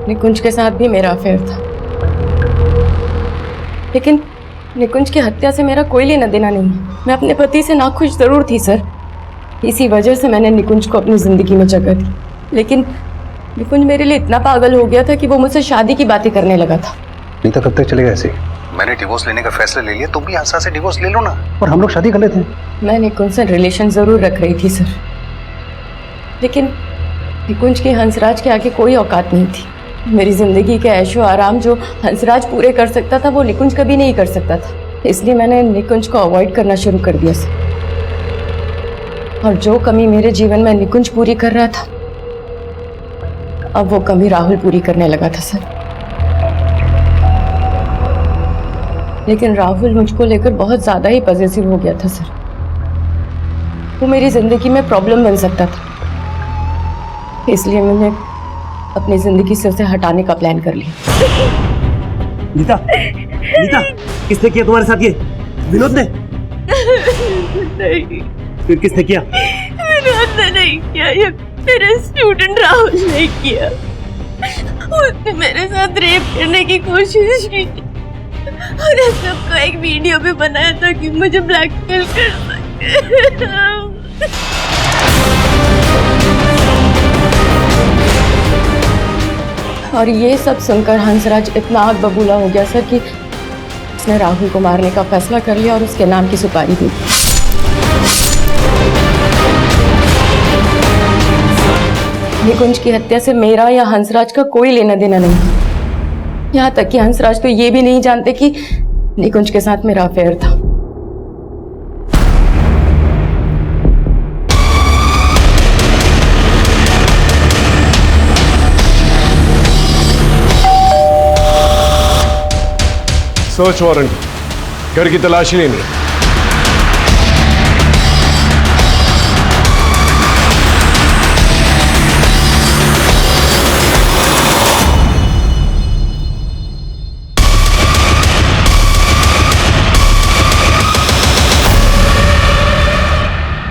निकुंज के साथ भी मेरा अफेयर था, लेकिन निकुंज की हत्या से मेरा कोई लेना देना नहीं है। मैं अपने पति से नाखुश जरूर थी सर, इसी वजह से मैंने निकुंज को अपनी जिंदगी में जगह दी। लेकिन निकुंज मेरे लिए इतना पागल हो गया था कि वो मुझसे शादी की बातें करने लगा था। नहीं तो कब तक चलेगा ऐसे? मैंने डिवोर्स लेने का फैसला ले लिया, तुम भी हंसराज से डिवोर्स ले लो ना। और हम लोग शादी कर लेते हैं। मैं निकुंज से रिलेशन जरूर रख रही थी सर, लेकिन निकुंज की हंसराज के आगे कोई औकात नहीं थी। मेरी जिंदगी के ऐशो आराम जो हंसराज पूरे कर सकता था वो निकुंज कभी नहीं कर सकता था, इसलिए मैंने निकुंज को अवॉइड करना शुरू कर दिया सर। और जो कमी मेरे जीवन में निकुंज पूरी कर रहा था, अब वो कमी राहुल पूरी करने लगा था सर। लेकिन राहुल मुझको लेकर बहुत ज्यादा ही पॉजिटिव हो गया था सर। वो मेरी जिंदगी में प्रॉब्लम बन सकता था, इसलिए मैंने अपनी जिंदगी से उसे हटाने का प्लान कर लिया। नीता, नीता, किसने किया तुम्हारे साथ ये? विनोद ने? नहीं, फिर किसने किया? विनोद ने नहीं किया, ये मेरे स्टूडेंट राहुल ने किया। उसने मेरे साथ रेप करने की कोशिश की और इस सबको एक वीडियो भी बनाया था कि मुझे ब्लैकमेल कर सके। और ये सब सुनकर हंसराज इतना आग बबूला हो गया सर कि उसने राहुल को मारने का फैसला कर लिया और उसके नाम की सुपारी दी। निकुंज की हत्या से मेरा या हंसराज का कोई लेना देना नहीं। यहाँ तक कि हंसराज तो ये भी नहीं जानते कि निकुंज के साथ मेरा अफेयर था। सर्च वारंट, घर की तलाशी लेनी है।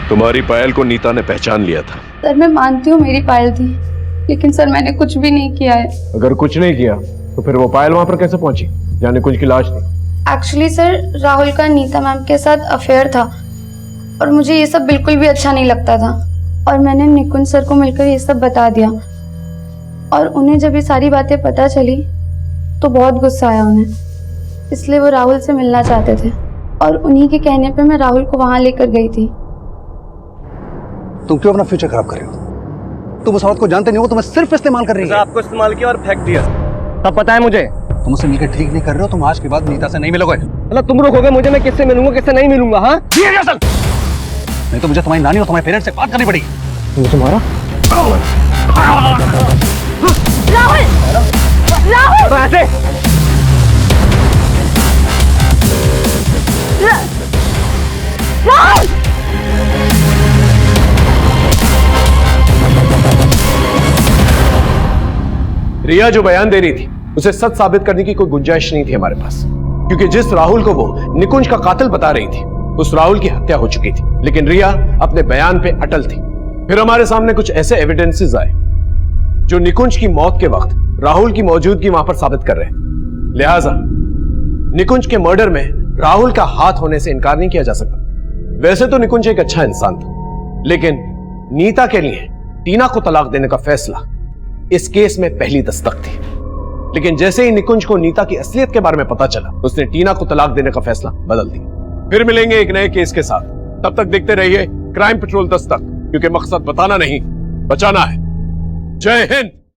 तुम्हारी पायल को नीता ने पहचान लिया था। सर मैं मानती हूँ मेरी पायल थी, लेकिन सर मैंने कुछ भी नहीं किया है। अगर कुछ नहीं किया तो फिर वो पायल वहां पर कैसे पहुंची जहाँ निकुंज की लाश थी? एक्चुअली सर राहुल का नीता मैम के साथ अफेयर था और मुझे ये सब बिल्कुल भी अच्छा नहीं लगता था, और मैंने निकुंज सर को मिलकर ये सब बता दिया। और उन्हें जब ये सारी बातें पता चली तो बहुत गुस्सा आया उन्हें, इसलिए वो राहुल से मिलना चाहते थे और उन्हीं के कहने पे मैं राहुल को वहां लेकर गई थी। तुम क्यों अपना फ्यूचर खराब कर रहे हो? तुम उस औरत को जानते नहीं हो, तुम्हें सिर्फ इस्तेमाल कर रही है। आपको इस्तेमाल किया और फेंक दिया, तब पता है मुझे। तुम उससे मिलकर ठीक नहीं कर रहे हो, तुम आज के बाद नीता से नहीं मिलोगे। मतलब तुम रोकोगे मुझे, मैं किससे मिलूंगा किससे नहीं मिलूंगा? हाँ नहीं तो मुझे तुम्हारी नानी और तुम्हारे पेरेंट्स से बात करनी पड़ेगी। तुम्हारा राहुल, राहुल, ऐसे राहुल, रिया जो बयान दे रही थी उसे सच साबित करने की कोई गुंजाइश नहीं थी हमारे पास, क्योंकि जिस राहुल को वो निकुंज का कातिल बता रही थी उस राहुल की हत्या हो चुकी थी। लेकिन रिया अपने बयान पे अटल थी। फिर हमारे सामने कुछ ऐसे एविडेंसेस आए जो निकुंज की मौत के वक्त राहुल की मौजूदगी वहां पर साबित कर रहे हैं। लिहाजा निकुंज के मर्डर में राहुल का हाथ होने से इनकार नहीं किया जा सकता। वैसे तो निकुंज एक अच्छा इंसान था, लेकिन नीता के लिए टीना को तलाक देने का फैसला इस केस में पहली दस्तक थी। लेकिन जैसे ही निकुंज को नीता की असलियत के बारे में पता चला, उसने टीना को तलाक देने का फैसला बदल दिया। फिर मिलेंगे एक नए केस के साथ। तब तक देखते रहिए क्राइम पेट्रोल दस्तक, क्योंकि मकसद बताना नहीं, बचाना है। जय हिंद।